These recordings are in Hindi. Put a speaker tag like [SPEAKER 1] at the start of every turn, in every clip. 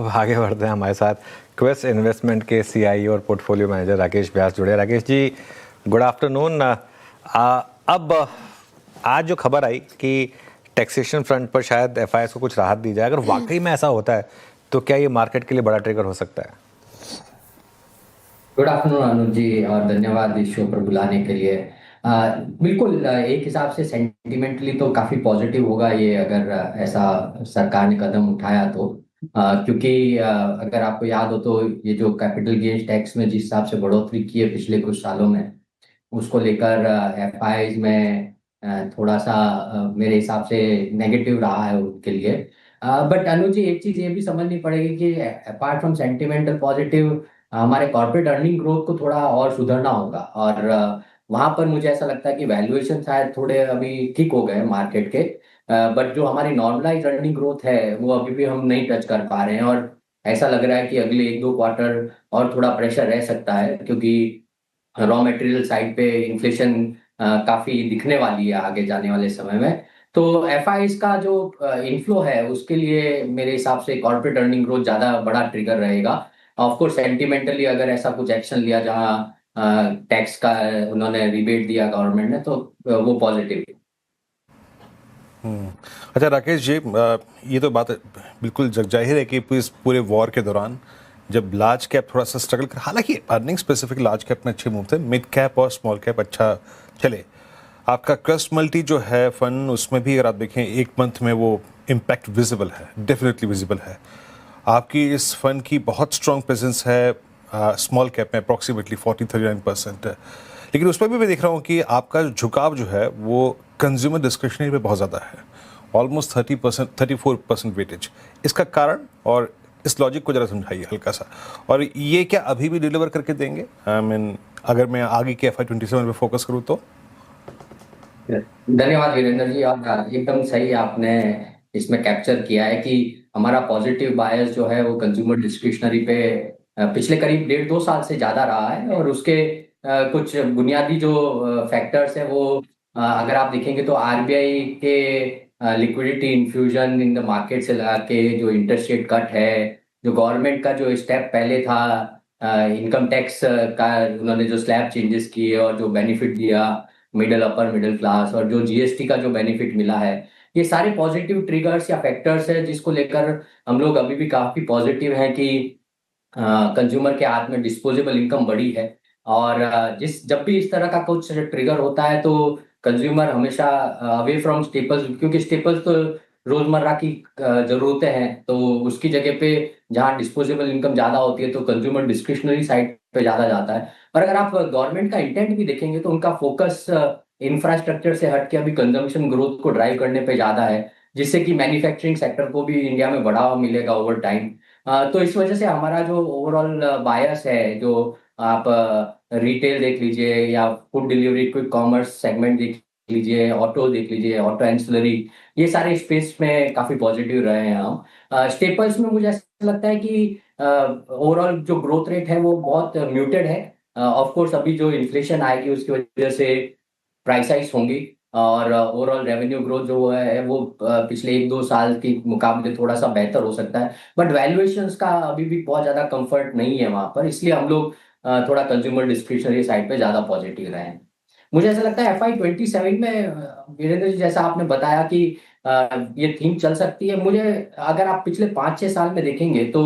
[SPEAKER 1] आगे बढ़ते हैं। हमारे साथ क्वेस्ट इन्वेस्टमेंट के सीआई और पोर्टफोलियो मैनेजर राकेश व्यास जुड़े। Rakesh ji, good afternoon. अब आज जो खबर आई कि टैक्सेशन फ्रंट पर शायद एफआईएस को कुछ राहत दी जाए, अगर वाकई में ऐसा होता है तो क्या ये मार्केट के लिए बड़ा ट्रिगर हो सकता है?
[SPEAKER 2] गुड आफ्टरनून अनुज जी, और धन्यवाद इस शो पर बुलाने के लिए। बिल्कुल, एक हिसाब से सेंटिमेंटली तो काफी पॉजिटिव होगा ये, अगर ऐसा सरकार ने कदम उठाया तो। क्योंकि अगर आपको याद हो तो ये जो कैपिटल गेन्स टैक्स में जिस हिसाब से बढ़ोतरी की है पिछले कुछ सालों में, उसको लेकर एफआईआई में थोड़ा सा मेरे हिसाब से नेगेटिव रहा है उनके लिए। बट अनुज जी, एक चीज ये भी समझनी पड़ेगी कि अपार्ट फ्रॉम सेंटिमेंटल पॉजिटिव, हमारे कॉर्पोरेट अर्निंग ग्रोथ को थोड़ा और सुधरना होगा। और वहां पर मुझे ऐसा लगता है कि वैल्यूएशन शायद थोड़े अभी ठीक हो गए मार्केट के। बट जो हमारी नॉर्मलाइज अर्निंग ग्रोथ है वो अभी भी हम नहीं टच कर पा रहे हैं, और ऐसा लग रहा है कि अगले एक दो क्वार्टर और थोड़ा प्रेशर रह सकता है, क्योंकि रॉ मटेरियल साइड पे इन्फ्लेशन काफी दिखने वाली है आगे जाने वाले समय में। तो एफआईआई का जो इनफ्लो है उसके लिए मेरे हिसाब से कॉर्पोरेट अर्निंग ग्रोथ ज्यादा बड़ा ट्रिगर रहेगा। ऑफ कोर्स सेंटिमेंटली अगर ऐसा कुछ एक्शन लिया जहां टैक्स का उन्होंने रिबेट दिया गवर्नमेंट ने, तो वो पॉजिटिव।
[SPEAKER 3] अच्छा राकेश जी, ये तो बात बिल्कुल जग जाहिर है कि इस पूरे वॉर के दौरान जब लार्ज कैप थोड़ा सा स्ट्रगल कर, हालांकि अर्निंग स्पेसिफिक लार्ज कैप में अच्छे मूव थे, मिड कैप और स्मॉल कैप अच्छा चले। आपका क्वेस्ट मल्टी जो है फंड, उसमें भी अगर आप देखें एक मंथ में वो इम्पैक्ट विजिबल है, डेफिनेटली विजिबल है। आपकी इस फंड की बहुत स्ट्रॉन्ग प्रेजेंस है स्मॉल कैप में, अप्रॉक्सीमेटली 40-39% है। लेकिन उसमें भी मैं देख रहा हूँ कि आपका झुकाव जो है वो कंज्यूमर डिस्क्रिशनरी पे बहुत ज़्यादा है, ऑलमोस्ट 30%, 34% वेटेज। इसका कारण और इस लॉजिक को जरा समझाइए हल्का सा, और ये क्या अभी भी डिलीवर करके देंगे? आई मीन अगर मैं आगे के FY27 पे फोकस करूँ तो।
[SPEAKER 2] धन्यवाद वीरेंद्र जी, और एकदम सही आपने इसमें कैप्चर किया है कि हमारा पॉजिटिव बायस जो है वो कंज्यूमर डिस्क्रिशनरी पे पिछले करीब 1.5-2 साल से ज्यादा रहा है। और उसके कुछ बुनियादी जो फैक्टर्स है वो अगर आप देखेंगे तो आरबीआई के liquidity infusion in the market से लगा के जो इंटरेस्ट रेट कट है, जो गवर्नमेंट का जो स्टेप पहले था इनकम टैक्स का, उन्होंने जो स्लैब चेंजेस किए और जो बेनिफिट दिया मिडिल अपर मिडिल क्लास, और जो जीएसटी का जो बेनिफिट मिला है, ये सारे पॉजिटिव ट्रिगर्स या फैक्टर्स है जिसको लेकर हम लोग अभी भी काफी पॉजिटिव हैं कि कंज्यूमर के हाथ में डिस्पोजेबल इनकम बढ़ी है। और जिस जब भी इस तरह का कुछ ट्रिगर होता है तो कंज्यूमर हमेशा अवे फ्रॉम स्टेपल्स, क्योंकि स्टेपल्स तो रोजमर्रा की जरूरतें हैं, तो उसकी जगह पे जहाँ डिस्पोजेबल इनकम ज्यादा होती है तो कंज्यूमर डिस्क्रिशनरी साइड पे ज्यादा जाता है। और अगर आप गवर्नमेंट का इंटेंट भी देखेंगे तो उनका फोकस इंफ्रास्ट्रक्चर से हट के अभी कंजम्पशन ग्रोथ को ड्राइव करने पे ज्यादा है, जिससे कि मैन्युफैक्चरिंग सेक्टर को भी इंडिया में बढ़ावा मिलेगा ओवर टाइम। तो इस वजह से हमारा जो ओवरऑल बायस है, जो आप रिटेल देख लीजिए या food delivery quick commerce segment देख लीजिए, ऑटो देख लीजिए, ऑटो एंसिलरी, ये सारे स्पेस में काफी पॉजिटिव रहे हैं हम। स्टेपल्स में मुझे ऐसा लगता है कि ओवरऑल जो ग्रोथ रेट है वो बहुत म्यूटेड है। ऑफ कोर्स अभी जो इन्फ्लेशन आएगी उसकी वजह से प्राइस हाइक्स होंगी, और ओवरऑल रेवेन्यू ग्रोथ जो है वो पिछले 1-2 साल के मुकाबले थोड़ा सा बेहतर हो सकता है। बट वैल्यूएशंस का अभी भी बहुत ज्यादा कंफर्ट नहीं है वहां पर, इसलिए हम लोग थोड़ा कंज्यूमर डिस्क्रिशनरी साइड पे ज्यादा पॉजिटिव रहे हैं। मुझे ऐसा लगता है FY27 में वीरेंद्र जी, जैसा आपने बताया कि ये थीम चल सकती है। मुझे अगर आप पिछले 5-6 साल में देखेंगे तो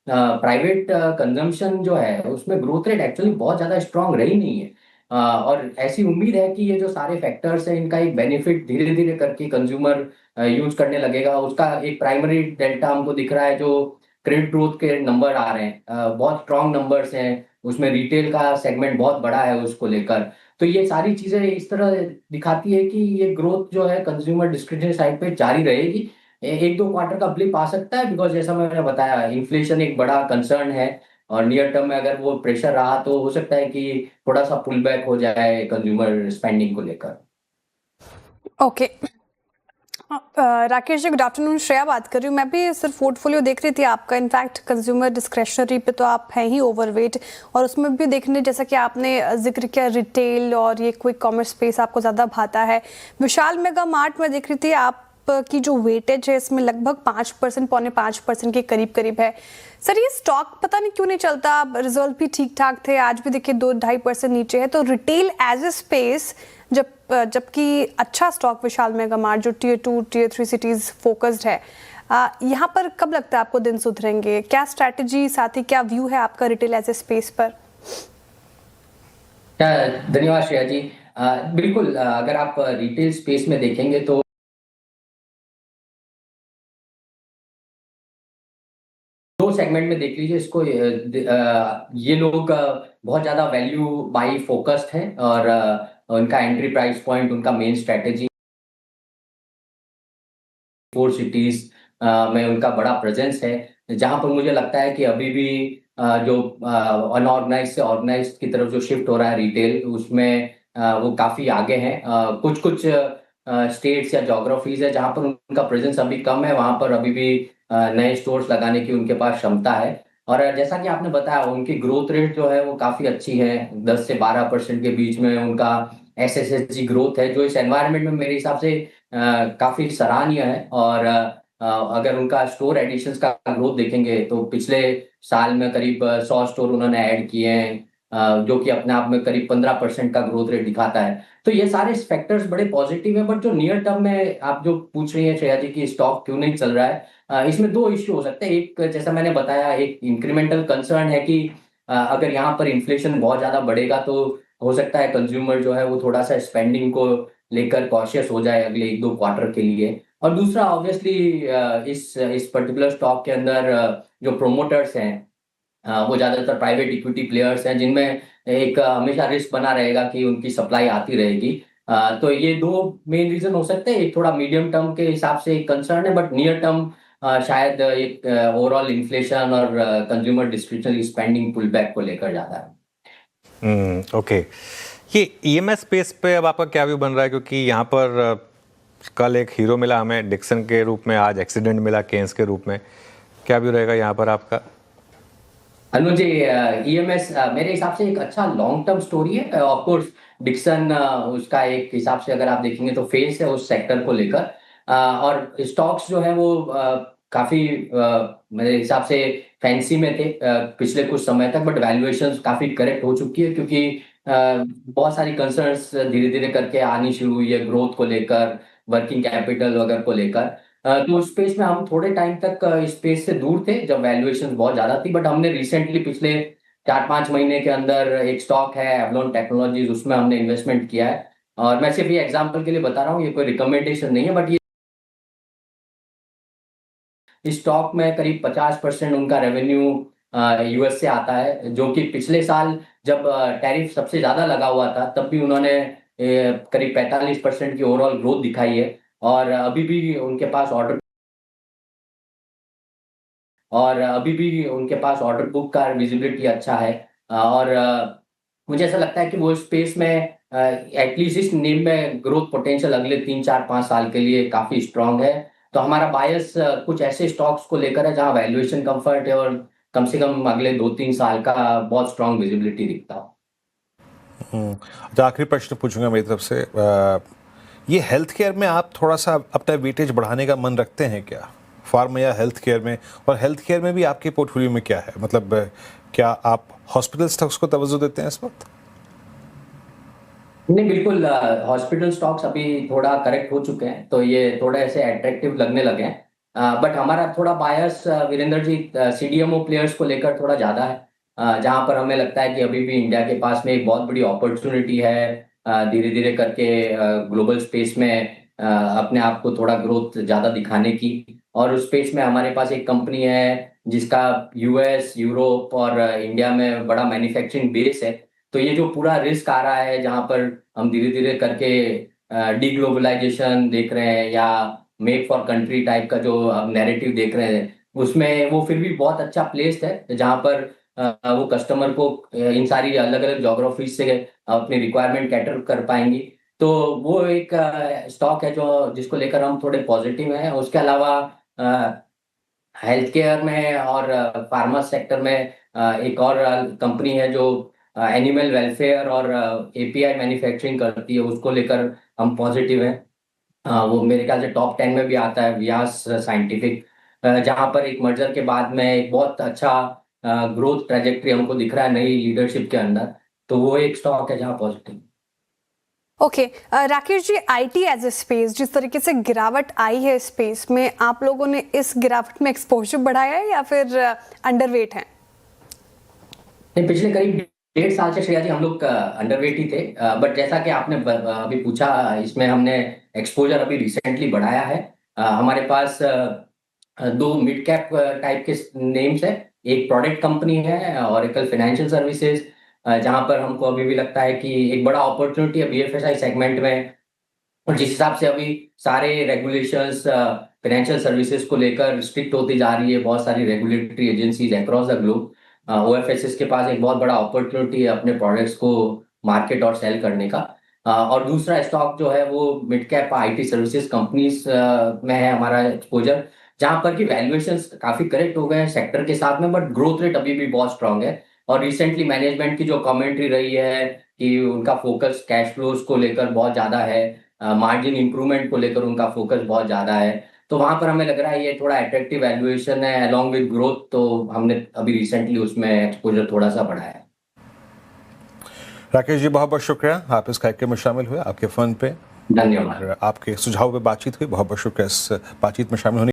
[SPEAKER 2] प्राइवेट कंजम्पशन जो है उसमें ग्रोथ रेट एक्चुअली बहुत ज्यादा स्ट्रांग रही नहीं है। और ऐसी उम्मीद है कि ये जो सारे फैक्टर्स हैं इनका एक बेनिफिट धीरे धीरे करके कंज्यूमर यूज करने लगेगा। उसका एक प्राइमरी डेल्टा हमको दिख रहा है, जो क्रेडिट ग्रोथ के नंबर आ रहे हैं, बहुत स्ट्रांग नंबर्स हैं, उसमें रिटेल का सेगमेंट बहुत बड़ा है उसको लेकर। तो ये सारी चीजें इस तरह दिखाती है कि ये ग्रोथ जो है कंज्यूमर डिस्क्रिशनरी साइड पे जारी रहेगी। 1-2 क्वार्टर का ब्लिप आ सकता है, बिकॉज जैसा मैंने बताया इन्फ्लेशन एक बड़ा कंसर्न है, और नियर टर्म में अगर वो प्रेशर रहा तो हो सकता है कि थोड़ा सा पुल बैक हो जाए कंज्यूमर स्पेंडिंग को लेकर।
[SPEAKER 4] ओके। राकेश जी, गुड आफ्टरनून। श्रेया बात कर रही हूँ। मैं भी सिर्फ पोर्टफोलियो देख रही थी आपका। इनफैक्ट कंज्यूमर डिस्क्रेशनरी पे तो आप हैं ही ओवरवेट, और उसमें भी देखने जैसा कि आपने जिक्र किया रिटेल और ये क्विक कॉमर्स स्पेस आपको ज़्यादा भाता है। विशाल मेगा मार्ट में देख रही थी आप की जो वेटेज है इसमें लगभग 5%, 4.5% के करीब करीब है। सर ये स्टॉक पता नहीं क्यों नहीं चलता, रिजल्ट भी ठीक ठाक थे, आज भी देखिए 2-2.5% नीचे है। तो रिटेल एज ए स्पेस जबकि अच्छा स्टॉक विशाल मेगा मार्ट जो टियर 2 टियर 3 सिटीज फोकस्ड है, यहाँ पर कब लगता है आपको दिन सुधरेंगे? क्या स्ट्रैटेजी, साथ ही क्या व्यू है आपका रिटेल एज ए स्पेस पर?
[SPEAKER 2] धन्यवाद श्रेया जी। बिल्कुल, अगर आप रिटेल स्पेस में देखेंगे तो दो सेगमेंट में देख लीजिए इसको। ये लोग बहुत ज्यादा वैल्यू बाई फोकस्ड है और उनका एंट्री प्राइस पॉइंट, उनका मेन स्ट्रेटेजी 4 सिटीज में उनका बड़ा प्रेजेंस है, जहां पर मुझे लगता है कि अभी भी जो अनऑर्गेनाइज से ऑर्गेनाइज की तरफ जो शिफ्ट हो रहा है रिटेल, उसमें वो काफी आगे हैं। कुछ कुछ स्टेट्स या ज्योग्राफीज है जहां पर उनका प्रेजेंस अभी कम है, वहां पर अभी भी नए स्टोर्स लगाने की उनके पास क्षमता है। और जैसा कि आपने बताया, उनकी ग्रोथ रेट जो है वो काफी अच्छी है, 10 से 12% के बीच में उनका एसएसएसजी ग्रोथ है, जो इस एनवायरनमेंट में मेरे हिसाब से काफी सराहनीय है। और अगर उनका स्टोर एडिशंस का ग्रोथ देखेंगे तो पिछले साल में करीब 100 स्टोर उन्होंने ऐड किए हैं, जो कि अपने आप में करीब 15% का ग्रोथ रेट दिखाता है। तो ये सारे फैक्टर्स बड़े पॉजिटिव है। बट जो नियर टर्म में आप जो पूछ रही है श्रेया जी कि स्टॉक क्यों नहीं चल रहा है, इसमें दो इश्यू हो सकते हैं। एक, जैसा मैंने बताया, एक इंक्रीमेंटल कंसर्न है कि अगर यहाँ पर इन्फ्लेशन बहुत ज्यादा बढ़ेगा तो हो सकता है कंज्यूमर जो है वो थोड़ा सा स्पेंडिंग को लेकर कॉशियस हो जाए अगले 1-2 क्वार्टर के लिए। और दूसरा, ऑब्वियसली इस पर्टिकुलर स्टॉक के अंदर जो प्रोमोटर्स हैं, वो ज्यादातर प्राइवेट इक्विटी प्लेयर्स हैं, जिनमें एक हमेशा रिस्क बना रहेगा कि उनकी सप्लाई आती रहेगी। तो ये दो मेन रीजन हो सकते हैं। एक थोड़ा मीडियम टर्म के हिसाब से एक कंसर्न है, बट नियर टर्म शायद एक ओवरऑल इन्फ्लेशन और consumer discretionary spending pull back को लेकर जाता है।
[SPEAKER 1] ओके, ये ईएमएस स्पेस पे अब आपका क्या व्यू बन रहा है? क्योंकि यहाँ पर कल एक हीरो मिला हमें डिक्सन के रूप में, आज एक्सीडेंट मिला केन्स के रूप में, क्या व्यू रहेगा यहाँ पर आपका?
[SPEAKER 2] अनुज जी, ईएमएस मेरे हिसाब से एक अच्छा लॉन्ग टर्म स्टोरी है। ऑफ कोर्स डिक्सन उसका एक हिसाब से अगर आप देखेंगे तो फेस है उस सेक्टर को लेकर। और स्टॉक्स जो है वो काफी मेरे हिसाब से फैंसी में थे पिछले कुछ समय तक, बट वैल्यूएशंस काफी करेक्ट हो चुकी है, क्योंकि बहुत सारी कंसर्न्स धीरे धीरे करके आनी शुरू हुई है ग्रोथ को लेकर, वर्किंग कैपिटल वगैरह को लेकर। तो उस स्पेस में हम थोड़े टाइम तक स्पेस से दूर थे जब वैल्यूएशन बहुत ज्यादा थी, बट हमने रिसेंटली पिछले 4-5 महीने के अंदर एक स्टॉक है एवलॉन टेक्नोलॉजीज, उसमें हमने इन्वेस्टमेंट किया है। और मैं सिर्फ ये एग्जांपल के लिए बता रहा हूँ, ये कोई रिकमेंडेशन नहीं है, बट ये इस स्टॉक में करीब 50% उनका रेवेन्यू यूएस से आता है, जो कि पिछले साल जब टैरिफ सबसे ज्यादा लगा हुआ था तब भी उन्होंने करीब 45% की ओवरऑल ग्रोथ दिखाई है। और अभी भी उनके पास ऑर्डर बुक का विजिबिलिटी अच्छा है। और मुझे ऐसा लगता है कि वो स्पेस में एटलीस्ट इस नेम में ग्रोथ पोटेंशियल अगले 3-4-5 साल के लिए काफी स्ट्रांग है। तो हमारा बायस कुछ ऐसे स्टॉक्स को लेकर है जहां वैल्यूएशन कंफर्ट है और कम से कम अगले 2-3 साल का बहुत स्ट्रांग विजिबिलिटी दिखता हो।
[SPEAKER 3] अच्छा, आखिरी प्रश्न पूछूंगा मेरी तरफ से। ये हेल्थ केयर में आप थोड़ा सा अपना वेटेज बढ़ाने का मन रखते हैं क्या, फार्मा या हेल्थ केयर में? और हेल्थ केयर में भी आपके पोर्टफोलियो में क्या है, मतलब क्या आप हॉस्पिटल स्टॉक्स को तवज्जो देते हैं इस वक्त?
[SPEAKER 2] नहीं, बिल्कुल, हॉस्पिटल स्टॉक्स अभी थोड़ा करेक्ट हो चुके हैं, तो ये थोड़ा ऐसे अट्रैक्टिव लगने लगे हैं। बट हमारा थोड़ा बायस वीरेंद्र जी सीडीएमओ प्लेयर्स को लेकर थोड़ा ज्यादा है, जहां पर हमें लगता है कि अभी भी इंडिया के पास में एक बहुत बड़ी अपॉर्चुनिटी है धीरे धीरे करके ग्लोबल स्पेस में अपने आप को थोड़ा ग्रोथ ज्यादा दिखाने की। और उस स्पेस में हमारे पास एक कंपनी है जिसका यूएस, यूरोप और इंडिया में बड़ा मैन्युफैक्चरिंग बेस है। तो ये जो पूरा रिस्क आ रहा है, जहां पर हम धीरे धीरे करके डीग्लोबलाइजेशन देख रहे हैं या मेक फॉर कंट्री टाइप का जो नैरेटिव देख रहे हैं, उसमें वो फिर भी बहुत अच्छा प्लेस्ड है, जहां पर वो कस्टमर को इन सारी अलग अलग ज्योग्राफी से अपनी रिक्वायरमेंट कैटर कर पाएंगी। तो वो एक स्टॉक है जो जिसको लेकर हम थोड़े पॉजिटिव हैं। उसके अलावा हेल्थ केयर में और फार्मा सेक्टर में एक और कंपनी है जो एनिमल वेलफेयर और एपीआई मैन्युफैक्चरिंग करती है, उसको लेकर हम पॉजिटिव हैं। वो मेरे ख्याल से टॉप 10 में भी आता है, व्यास साइंटिफिक, जहाँ पर एक मर्जर के बाद में एक बहुत अच्छा ग्रोथ ट्रेजेक्ट्री हमको दिख रहा है नई लीडरशिप के अंदर, तो वो एक स्टॉक है जहाँ positive.
[SPEAKER 4] Okay Rakesh ji, IT as a space जिस तरीके से गिरावट आई है स्पेस में, आप लोगों ने इस गिरावट में एक्सपोजर बढ़ाया है या फिर अंडरवेट है?
[SPEAKER 2] नहीं, पिछले करीब 1.5 साल से श्रेया जी हम लोग अंडरवेट ही थे, बट जैसा कि आपने अभी पूछा, इसमें हमने एक्सपोजर अभी रिसेंटली बढ़ाया है। हमारे पास दो मिड कैप टाइप के नेम्स है, एक प्रोडक्ट कंपनी है ऑरेकल फाइनेंशियल सर्विसेज, जहां पर हमको अभी भी लगता है कि एक बड़ा अपॉर्चुनिटी है बीएफएसआई सेगमेंट में, और जिस हिसाब से अभी सारे रेगुलेशंस फाइनेंशियल सर्विसेज को लेकर स्ट्रिक्ट होती जा रही है, बहुत सारी regulatory agencies across the globe, OFSS के पास एक बहुत बड़ा अपॉर्चुनिटी है अपने प्रोडक्ट्स को मार्केट और सेल करने का। और दूसरा स्टॉक जो है वो mid cap IT services companies में है हमारा एक्सपोजर, जहां पर की वैल्यूएशंस काफी करेक्ट हो गए हैं सेक्टर के साथ में, बट ग्रोथ रेट अभी भी बहुत स्ट्रांग है। और रिसेंटली मैनेजमेंट की जो कमेंट्री रही है कि उनका फोकस कैश फ्लोज को लेकर बहुत ज्यादा है, मार्जिन इंप्रूवमेंट को लेकर उनका फोकस बहुत ज्यादा है, तो वहां पर हमें लग रहा है ये थोड़ा अट्रैक्टिव वैल्यूएशन है अलॉन्ग विद ग्रोथ, तो हमने अभी रिसेंटली उसमें एक्सपोजर थोड़ा सा बढ़ाया है।
[SPEAKER 3] राकेश जी बहुत बहुत शुक्रिया, आप इस कार्यक्रम में शामिल हुए, आपके फंड पे
[SPEAKER 2] धन्यवाद।
[SPEAKER 3] आपके सुझाव पे बातचीत हुई, बहुत बहुत शुक्रिया इस बातचीत में शामिल होने